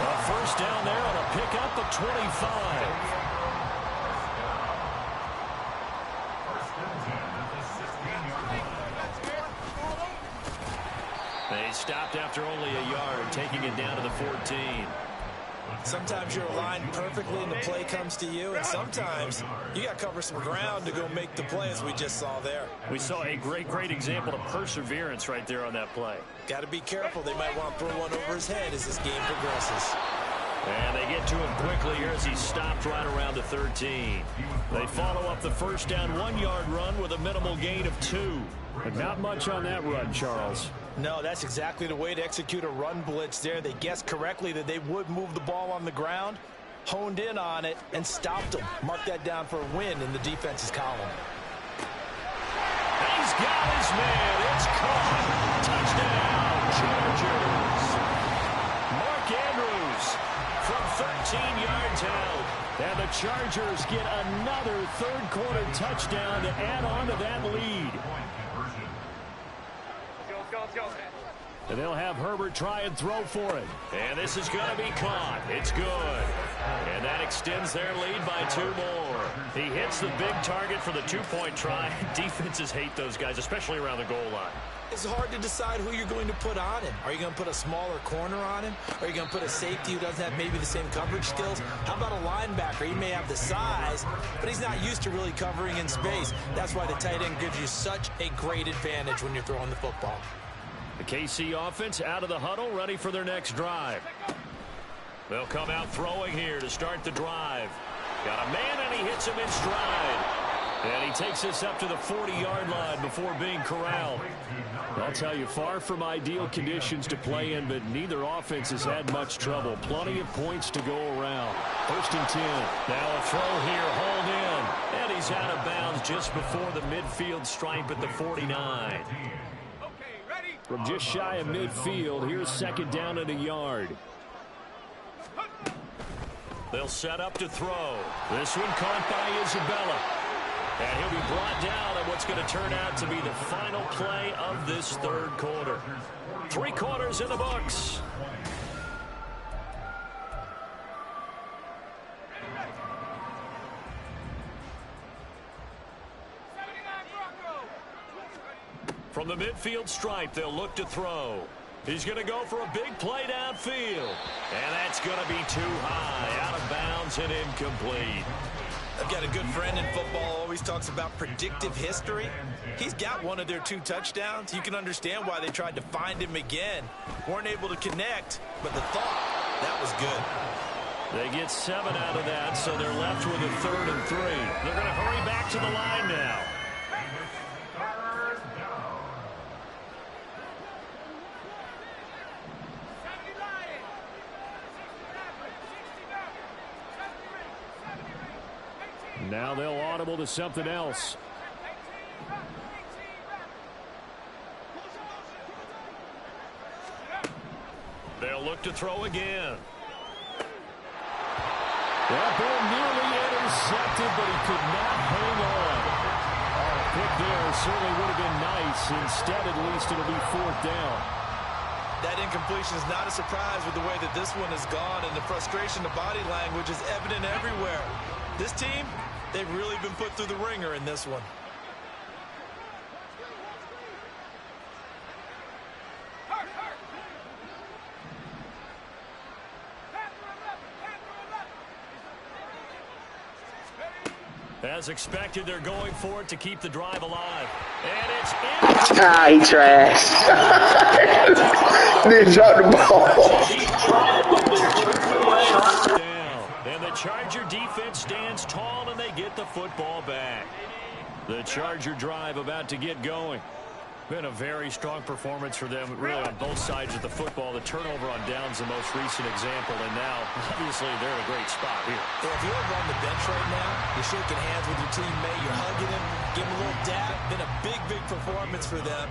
A first down there on a pickup of 25. They stopped after only a yard, taking it down to the 14. Sometimes you're aligned perfectly and the play comes to you, and sometimes you got to cover some ground to go make the play, as we just saw there. We saw a great example of perseverance right there on that play. Got to be careful. They might want to throw one over his head as this game progresses. And they get to him quickly here as he stopped right around the 13. They follow up the first down 1-yard run with a minimal gain of 2. But not much on that run, Charles. No, that's exactly the way to execute a run blitz there. They guessed correctly that they would move the ball on the ground, honed in on it, and stopped them. Mark that down for a win in the defense's column. He's got his man. It's caught. Touchdown, Chargers. Mark Andrews from 13 yards out. And the Chargers get another 3rd quarter touchdown to add on to that lead. And they'll have Herbert try and throw for it. And this is going to be caught. It's good. And that extends their lead by 2 more. He hits the big target for the 2-point try. Defenses hate those guys, especially around the goal line. It's hard to decide who you're going to put on him. Are you going to put a smaller corner on him? Are you going to put a safety who doesn't have maybe the same coverage skills? How about a linebacker? He may have the size, but he's not used to really covering in space. That's why the tight end gives you such a great advantage when you're throwing the football. The KC offense out of the huddle, ready for their next drive. They'll come out throwing here to start the drive. Got a man, and he hits him in stride. And he takes us up to the 40-yard line before being corralled. I'll tell you, far from ideal conditions to play in, but neither offense has had much trouble. Plenty of points to go around. 1st and 10. Now a throw here, hauled in. And he's out of bounds just before the midfield stripe at the 49. From just shy of midfield, here's 2nd down and a yard. They'll set up to throw. This one caught by Isabella. And he'll be brought down at what's going to turn out to be the final play of this 3rd quarter. 3 quarters in the books. From the midfield stripe, they'll look to throw. He's going to go for a big play downfield. And that's going to be too high, out of bounds and incomplete. I've got a good friend in football, always talks about predictive history. He's got one of their 2 touchdowns. You can understand why they tried to find him again. Weren't able to connect, but the thought, that was good. They get 7 out of that, so they're left with a 3rd and 3. They're going to hurry back to the line now. Now they'll audible to something else. They'll look to throw again. That ball nearly intercepted, but he could not hang on. Oh, pick there certainly would have been nice. Instead, at least, it'll be 4th down. That incompletion is not a surprise with the way that this one has gone, and the frustration, the body language is evident everywhere. This team, they've really been put through the ringer in this one. As expected, they're going for it to keep the drive alive. And it's in. Ah, he trash. They dropped the ball. Down. And the Charger defense stands tall, and they get the football back. The Charger drive about to get going. Been a very strong performance for them, really, on both sides of the football. The turnover on downs, the most recent example, and now, obviously, they're in a great spot here. Yeah, if you're over on the bench right now, you're shaking hands with your teammate, you're hugging him, give him a little dab. Been a big, big performance for them.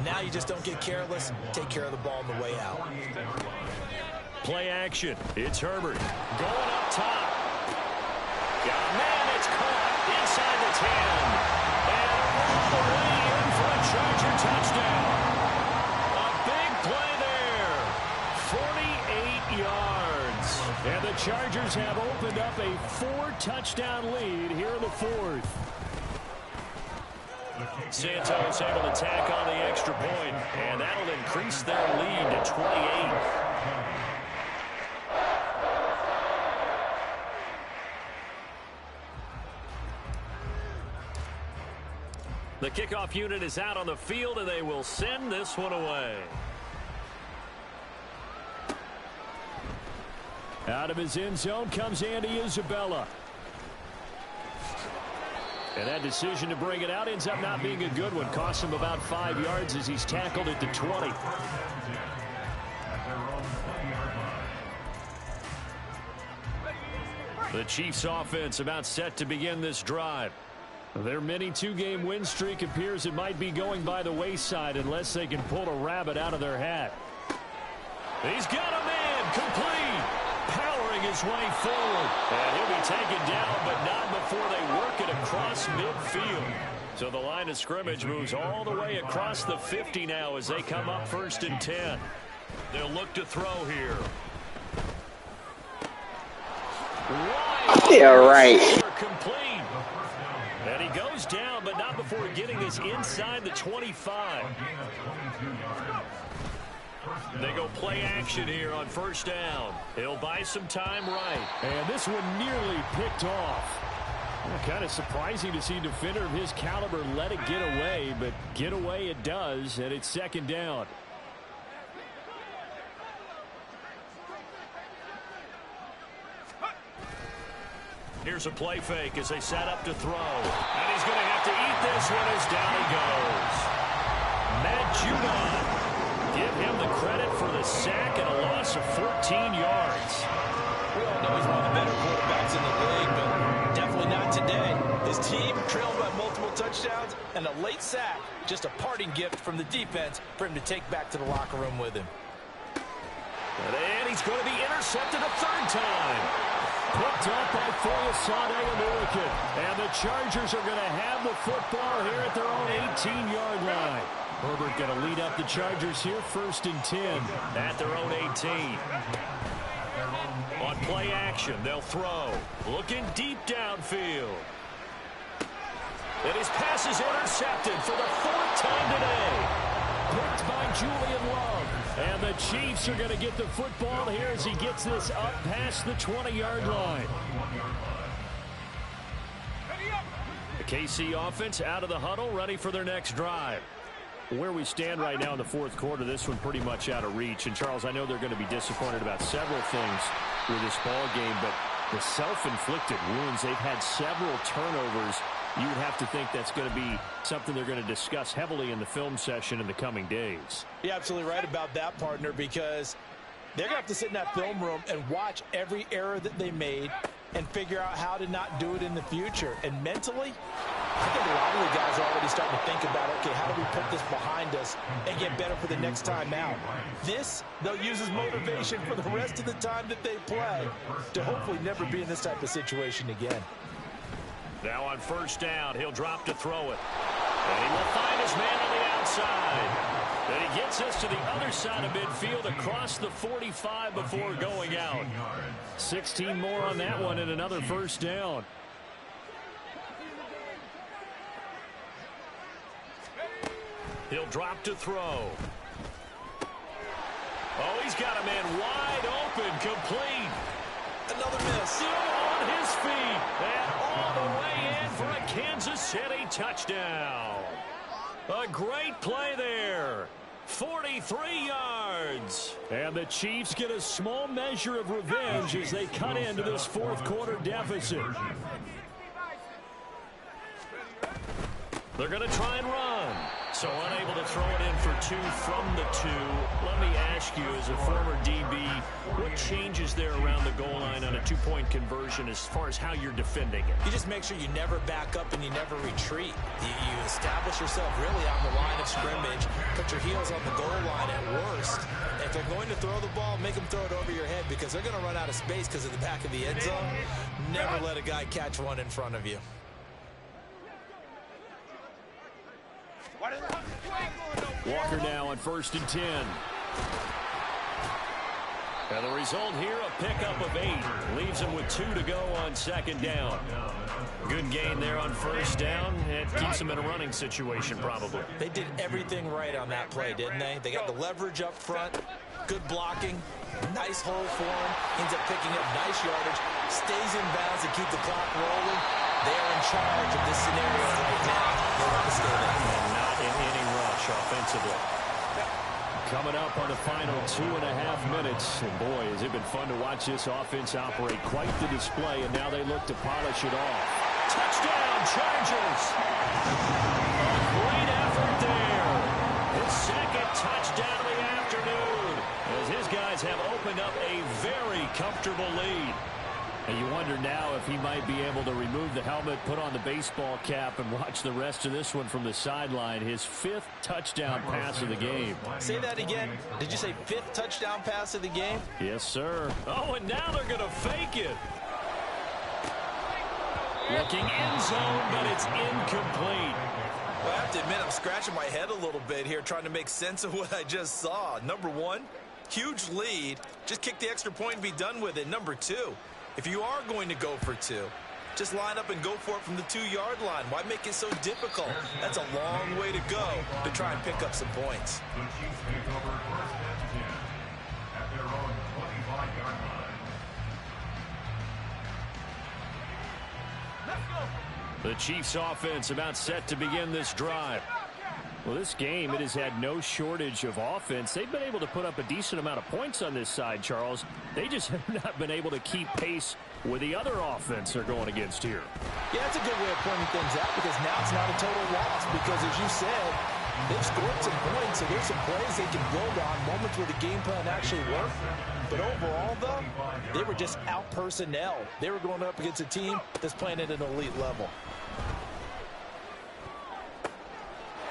Now you just don't get careless. Take care of the ball on the way out. Play action. It's Herbert going up top. Got a man, it's caught inside the 10. And all the way in for a Charger touchdown. A big play there. 48 yards. And the Chargers have opened up a 4-touchdown lead here in the 4th. Santos able to tack on the extra point, and that'll increase their lead to 28. The kickoff unit is out on the field, and they will send this one away. Out of his end zone comes Andy Isabella. And that decision to bring it out ends up not being a good one. Costs him about 5 yards as he's tackled at the 20. The Chiefs offense about set to begin this drive. Their mini 2-game win streak appears it might be going by the wayside unless they can pull a rabbit out of their hat. He's got a man complete, powering his way forward. And he'll be taken down, but not before they work it across midfield. So the line of scrimmage moves all the way across the 50 now as they come up 1st and 10. They'll look to throw here. Yeah, right. Complete. And he goes down, but not before getting this inside the 25. They go play action here on 1st down. He'll buy some time right. And this one nearly picked off. Well, kind of surprising to see a defender of his caliber let it get away, but get away it does, and it's 2nd down. Here's a play fake as they set up to throw. And he's going to have to eat this one as down he goes. Matt Judon. Give him the credit for the sack and a loss of 14 yards. We all know he's one of the better quarterbacks in the league, but definitely not today. His team trailed by multiple touchdowns, and a late sack, just a parting gift from the defense for him to take back to the locker room with him. And he's going to be intercepted a third time. Picked up by Foyesade Oluokun. And the Chargers are going to have the football here at their own 18-yard line. Herbert going to lead up the Chargers here, 1st and 10 at their own 18. On play action, they'll throw. Looking deep downfield. And his pass is intercepted for the 4th time today. Picked by Julian Love. And the Chiefs are going to get the football here as he gets this up past the 20-yard line. The KC offense out of the huddle, ready for their next drive. Where we stand right now in the 4th quarter, this one pretty much out of reach. And, Charles, I know they're going to be disappointed about several things with this ball game, but the self-inflicted wounds, they've had several turnovers. You would have to think that's going to be something they're going to discuss heavily in the film session in the coming days. You're absolutely right about that, partner, because they're going to have to sit in that film room and watch every error that they made and figure out how to not do it in the future. And mentally, I think a lot of the guys are already starting to think about, okay, how do we put this behind us and get better for the next time out? This, they'll use as motivation for the rest of the time that they play to hopefully never be in this type of situation again. Now on 1st down, he'll drop to throw it. And he will find his man on the outside. And he gets us to the other side of midfield across the 45 before going out. 16 more on that one and another 1st down. He'll drop to throw. Oh, he's got a man wide open, complete. Another miss. Still on his feet. And all the way in for a Kansas City touchdown. A great play there. 43 yards. And the Chiefs get a small measure of revenge as they cut into this 4th quarter deficit. They're going to try and run. So unable to throw it in for 2 from the 2. Let me ask you, as a former DB, what changes there around the goal line on a 2-point conversion as far as how you're defending it? You just make sure you never back up and you never retreat. You establish yourself really on the line of scrimmage, put your heels on the goal line at worst. If they're going to throw the ball, make them throw it over your head because they're going to run out of space because of the back of the end zone. Never let a guy catch one in front of you. Walker now on 1st and 10. And the result here, a pickup of 8. Leaves him with 2 to go on 2nd down. Good gain there on 1st down. It keeps him in a running situation probably. They did everything right on that play, didn't they? They got the leverage up front, good blocking, nice hole for him. Ends up picking up nice yardage, stays in bounds to keep the clock rolling. They are in charge of this scenario right now. They want to stay there. And not in any rush offensively. Coming up on the final 2.5 minutes. And boy, has it been fun to watch this offense operate. Quite the display, and now they look to polish it off. Touchdown, Chargers! A great effort there. His 2nd touchdown of the afternoon, as his guys have opened up a very comfortable lead. And you wonder now if he might be able to remove the helmet, put on the baseball cap, and watch the rest of this one from the sideline. His 5th touchdown pass of the game. Say that again. Did you say 5th touchdown pass of the game? Yes, sir. Oh, and now they're going to fake it. Looking end zone, but it's incomplete. Well, I have to admit, I'm scratching my head a little bit here trying to make sense of what I just saw. Number 1, huge lead. Just kick the extra point and be done with it. Number 2, if you are going to go for 2, just line up and go for it from the 2-yard line. Why make it so difficult? That's a long way to go to try and pick up some points. The Chiefs take over 1st and 10 at their own 25-yard line. The Chiefs offense about set to begin this drive. Well, this game, it has had no shortage of offense. They've been able to put up a decent amount of points on this side, Charles. They just have not been able to keep pace with the other offense they're going against here. Yeah, that's a good way of pointing things out because now it's not a total loss because, as you said, they've scored some points, so there's some plays they can build on, moments where the game plan actually worked. But overall, though, they were just out-personnel. They were going up against a team that's playing at an elite level.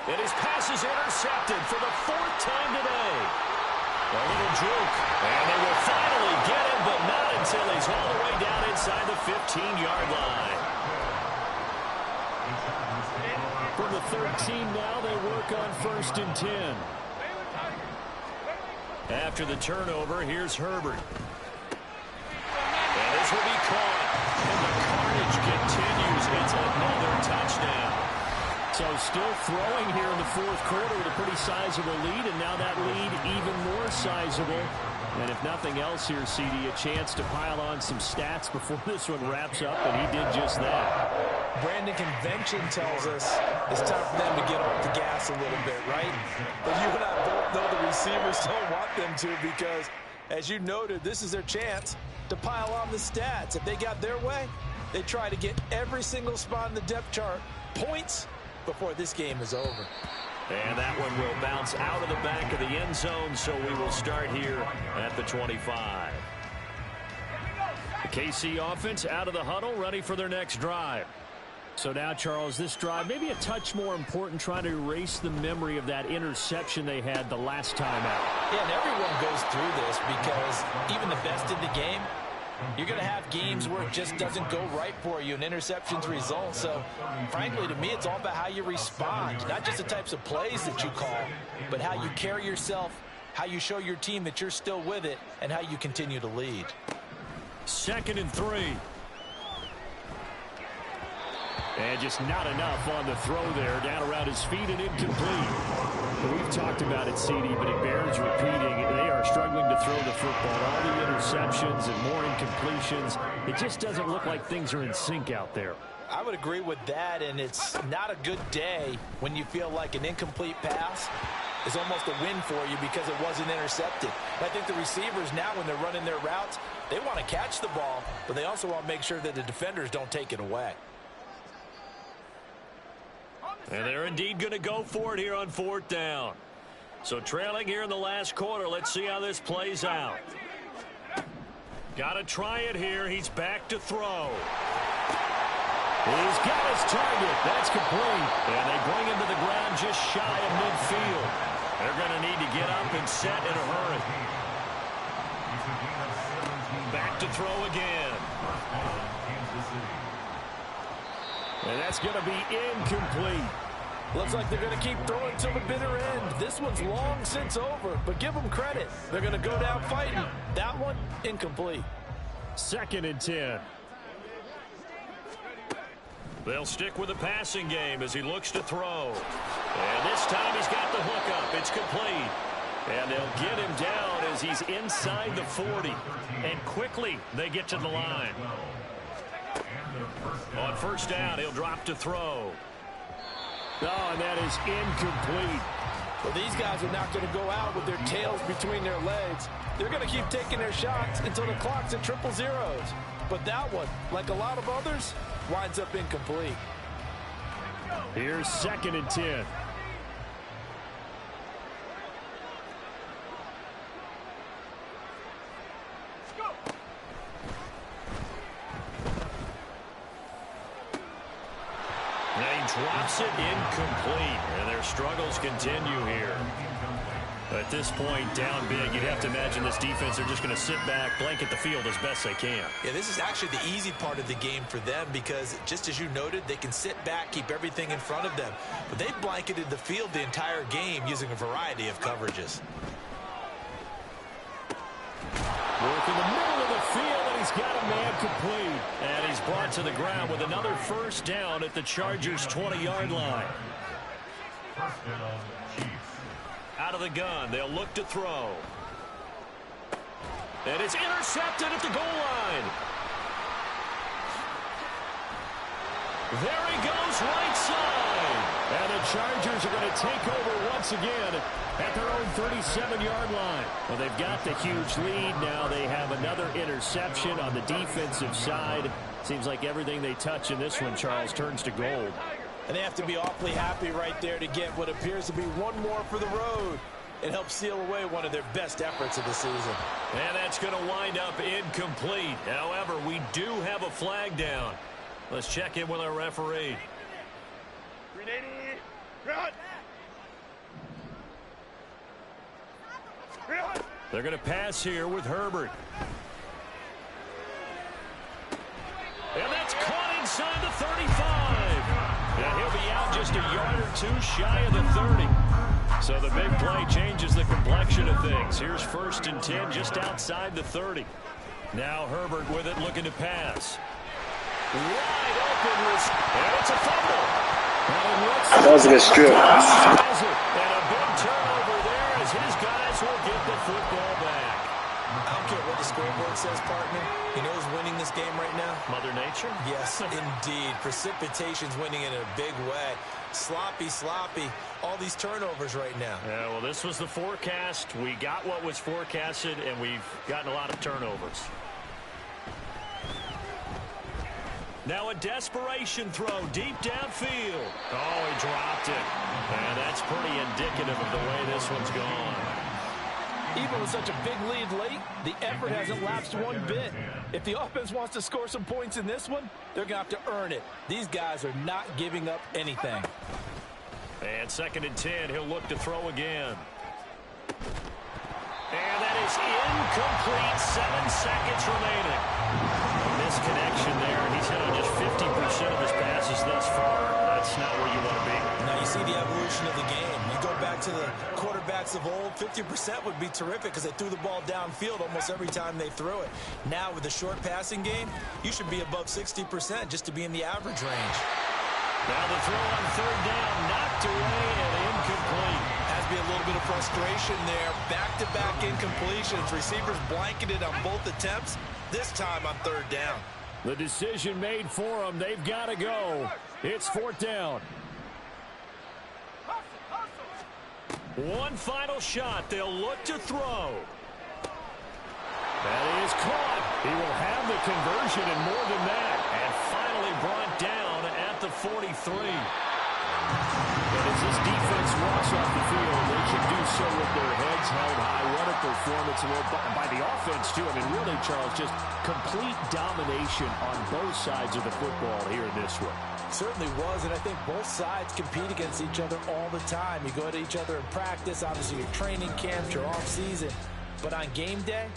And his pass is intercepted for the 4th time today. A little juke. And they will finally get him, but not until he's all the way down inside the 15-yard line. From the 13 now, they work on 1st and 10. After the turnover, here's Herbert. And this will be caught. And the carnage continues. It's another touchdown. So still throwing here in the 4th quarter with a pretty sizable lead, and now that lead even more sizable. And if nothing else here, CD, a chance to pile on some stats before this one wraps up, and he did just that. Brandon, convention tells us it's time for them to get off the gas a little bit, right? But you and I both know the receivers don't want them to because, as you noted, this is their chance to pile on the stats. If they got their way, they try to get every single spot in the depth chart points before this game is over. And that one will bounce out of the back of the end zone, so we will start here at the 25. The KC offense out of the huddle, ready for their next drive. So now, Charles, this drive maybe a touch more important, trying to erase the memory of that interception they had the last time out. Yeah, and everyone goes through this because even the best in the game, you're going to have games where it just doesn't go right for you, and interceptions result. So, frankly, to me, it's all about how you respond, not just the types of plays that you call, but how you carry yourself, how you show your team that you're still with it, and how you continue to lead. 2nd and 3. And just not enough on the throw there. Down around his feet and incomplete. We've talked about it, CD, but it bears repeating. They are struggling to throw the football. All the interceptions and more incompletions. It just doesn't look like things are in sync out there. I would agree with that, and it's not a good day when you feel like an incomplete pass is almost a win for you because it wasn't intercepted. I think the receivers now, when they're running their routes, they want to catch the ball, but they also want to make sure that the defenders don't take it away. And they're indeed going to go for it here on 4th down. So trailing here in the last quarter. Let's see how this plays out. Got to try it here. He's back to throw. He's got his target. That's complete. And they bring him to the ground just shy of midfield. They're going to need to get up and set in a hurry. Back to throw again. And that's going to be incomplete. Looks like they're going to keep throwing till the bitter end. This one's long since over, but give them credit. They're going to go down fighting. That one, incomplete. 2nd and 10. They'll stick with the passing game as he looks to throw. And this time he's got the hook up. It's complete. And they'll get him down as he's inside the 40. And quickly they get to the line. On 1st down, he'll drop to throw. Oh, and that is incomplete. Well, these guys are not going to go out with their tails between their legs. They're going to keep taking their shots until the clock's at 000. But that one, like a lot of others, winds up incomplete. Here's 2nd and 10. Drops it incomplete, and their struggles continue here. At this point, down big, you'd have to imagine this defense, they're just going to sit back, blanket the field as best they can. Yeah, this is actually the easy part of the game for them because, just as you noted, they can sit back, keep everything in front of them. But they've blanketed the field the entire game using a variety of coverages. Work in the middle of the field, and he's got a man complete. And he's brought to the ground with another 1st down at the Chargers' 20-yard line. Out of the gun, they'll look to throw. And it's intercepted at the goal line. There he goes, right side. And the Chargers are going to take over once again at their own 37-yard line. Well, they've got the huge lead. Now they have another interception on the defensive side. Seems like everything they touch in this one, Charles, turns to gold. And they have to be awfully happy right there to get what appears to be one more for the road. It helps seal away one of their best efforts of the season. And that's going to wind up incomplete. However, we do have a flag down. Let's check in with our referee. They're going to pass here with Herbert. And that's caught inside the 35. And he'll be out just a yard or two shy of the 30. So the big play changes the complexion of things. Here's 1st and 10 just outside the 30. Now Herbert with it, looking to pass. Wide open, and it's a fumble. That was a good strip. And a big turnover there as his guys will get the football back. I don't care what the scoreboard says, partner. You know who's winning this game right now? Mother Nature? Yes, indeed. Precipitation's winning in a big way. Sloppy, sloppy. All these turnovers right now. Yeah, well, this was the forecast. We got what was forecasted, and we've gotten a lot of turnovers. Now a desperation throw deep downfield. Oh, he dropped it. And that's pretty indicative of the way this one's gone. Even with such a big lead late, the effort hasn't lapsed one bit. If the offense wants to score some points in this one, they're going to have to earn it. These guys are not giving up anything. And 2nd and 10, he'll look to throw again. And that is incomplete. 7 seconds remaining. Misconnection there. He's hit on just 50% of his passes thus far. That's not where you want to be. Now you see the evolution of the game. You go back to the quarterbacks of old, 50% would be terrific because they threw the ball downfield almost every time they threw it. Now with the short passing game, you should be above 60% just to be in the average range. Now the throw on 3rd down, knocked away and incomplete. Has to be a little bit of frustration there. Back-to-back incompletions. Receivers blanketed on both attempts. This time on 3rd down. The decision made for them. They've got to go. It's 4th down. One final shot. They'll look to throw. That is caught. He will have the conversion and more than that. And finally brought down at the 43. But as this defense walks off the field, they should do so with their heads held high. What a performance by the offense, too. I mean, really, Charles, just complete domination on both sides of the football here in this one. Certainly was, and I think both sides compete against each other all the time. You go to each other in practice, obviously your training camps, your off-season. But on game day,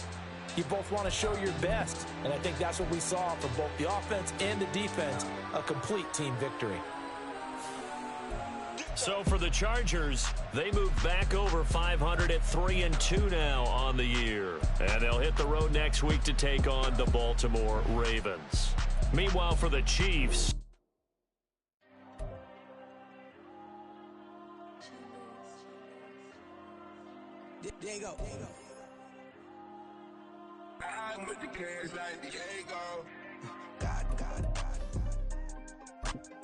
you both want to show your best. And I think that's what we saw from both the offense and the defense, a complete team victory. So for the Chargers, they move back over 500 at 3-2 now on the year. And they'll hit the road next week to take on the Baltimore Ravens. Meanwhile, for the Chiefs, Diego. I'm with the cash like Diego. God.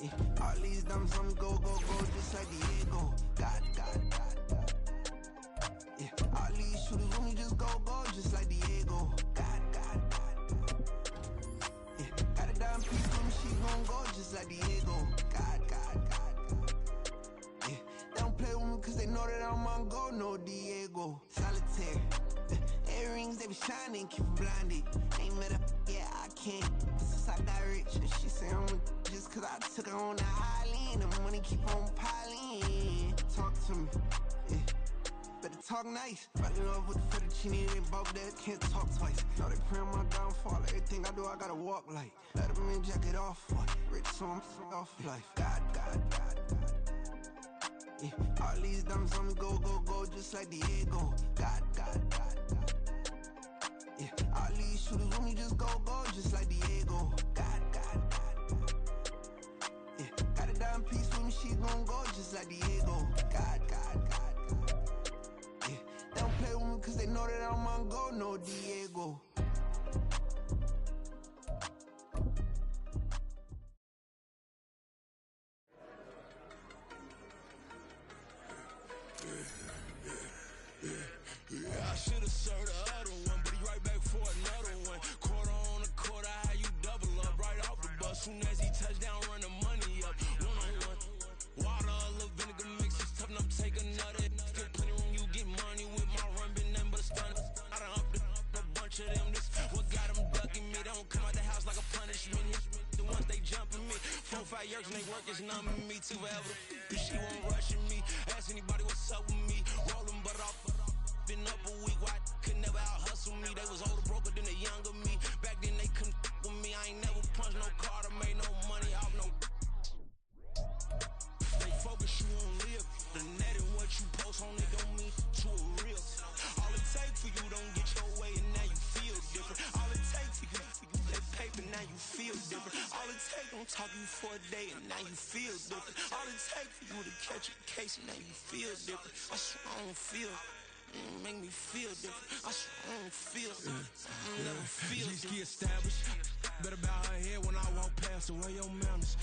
Yeah, all these dumb some go, just like Diego. God. Yeah, all these shooters when we just go, just like Diego. God. Yeah, got a dime piece with me, she gon' go just like Diego. God. Yeah, they don't play with me cause they know that I'm on go, no Diego. Solitaire. Earrings, they be shining, keep blinded. Ain't met up, yeah, I can't. Since I got rich, and she say I'm just cause I took her on the island. The money keep on piling. Talk to me, yeah. Better talk nice. Fucking up with the fettuccine, they both dead, can't talk twice. Now they pray on my downfall. Everything I do, I gotta walk like. Let them in, jacket off, what? Rich, so I'm off life. God. Yeah, all these dummies on me go, just like Diego. God. Yeah, all these shooters on me just go, just like Diego. God. Yeah, got a dime piece with me, she gon' go just like Diego. God. Yeah, they don't play with me cause they know that I'm on go, no Diego. work is numbing me too forever. She won't rush me. Ask anybody what's up with me. Rollin' but off. Been up a week, why could never out hustle me? They was older, broker than the younger me. Back then they couldn't with me. I ain't never punched no card or made no money off no. They focus you on live. The net and what you post on it don't mean to a real. All it take for you don't get your way and now you feel different. All it take for you that paper, now you feel different. All it take don't talk you for a day and now you feel different. All it take for you to catch a case and now you feel different. I swear I don't feel. Make me feel different. I swear I don't feel. I never feel. G-ski established. Better bow her head when I walk past the way your manners.